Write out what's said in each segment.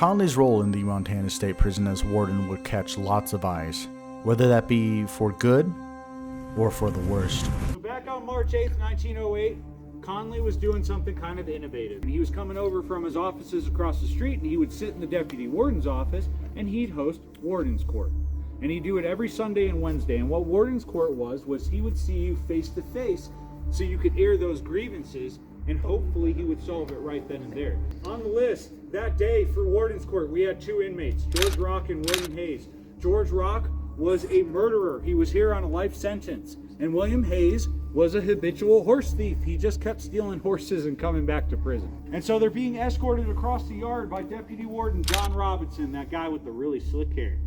Conley's role in the Montana State Prison as warden would catch lots of eyes, whether that be for good or for the worst. So back on March 8th, 1908, Conley was doing something kind of innovative. He was coming over from his offices across the street, and he would sit in the deputy warden's office, and he'd host Warden's Court. And he'd do it every Sunday and Wednesday. And what Warden's Court was he would see you face to face so you could air those grievances, and hopefully he would solve it right then and there. On the list that day for Warden's Court, we had two inmates, George Rock and William Hayes. George Rock was a murderer. He was here on a life sentence. And William Hayes was a habitual horse thief. He just kept stealing horses and coming back to prison. And so they're being escorted across the yard by Deputy Warden John Robinson, that guy with the really slick hair.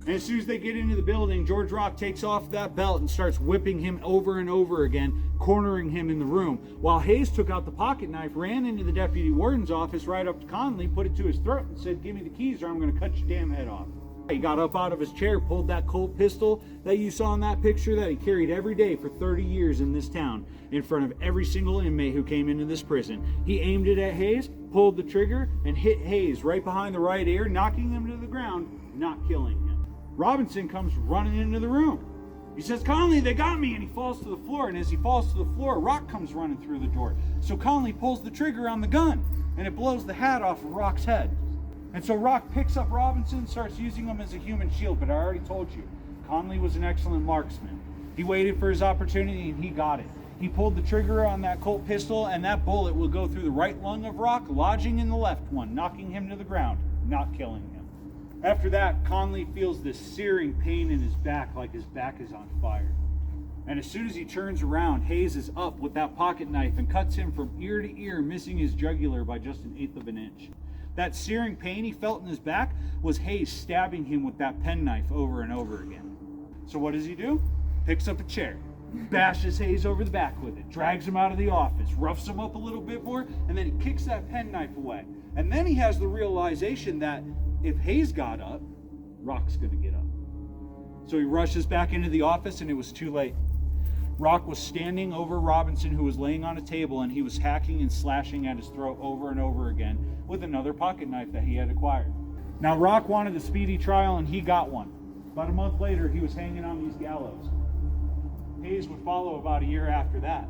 And as soon as they get into the building, George Rock takes off that belt and starts whipping him over and over again, cornering him in the room. While Hayes took out the pocket knife, ran into the deputy warden's office right up to Conley, put it to his throat and said, "Give me the keys or I'm going to cut your damn head off." He got up out of his chair, pulled that Colt pistol that you saw in that picture that he carried every day for 30 years in this town in front of every single inmate who came into this prison. He aimed it at Hayes, pulled the trigger, and hit Hayes right behind the right ear, knocking him to the ground, not killing him. Robinson comes running into the room. He says, "Conley, they got me," and he falls to the floor. And as he falls to the floor, Rock comes running through the door. So Conley pulls the trigger on the gun, and it blows the hat off of Rock's head. And so Rock picks up Robinson and starts using him as a human shield. But I already told you, Conley was an excellent marksman. He waited for his opportunity, and he got it. He pulled the trigger on that Colt pistol, and that bullet will go through the right lung of Rock, lodging in the left one, knocking him to the ground, not killing him. After that, Conley feels this searing pain in his back, like his back is on fire. And as soon as he turns around, Hayes is up with that pocket knife and cuts him from ear to ear, missing his jugular by just 1/8 of an inch. That searing pain he felt in his back was Hayes stabbing him with that penknife over and over again. So what does he do? Picks up a chair, bashes Hayes over the back with it, drags him out of the office, roughs him up a little bit more, and then he kicks that penknife away. And then he has the realization that if Hayes got up, Rock's going to get up. So he rushes back into the office, and it was too late. Rock was standing over Robinson, who was laying on a table, and he was hacking and slashing at his throat over and over again with another pocket knife that he had acquired. Now, Rock wanted a speedy trial, and he got one. About a month later, he was hanging on these gallows. Hayes would follow about a year after that.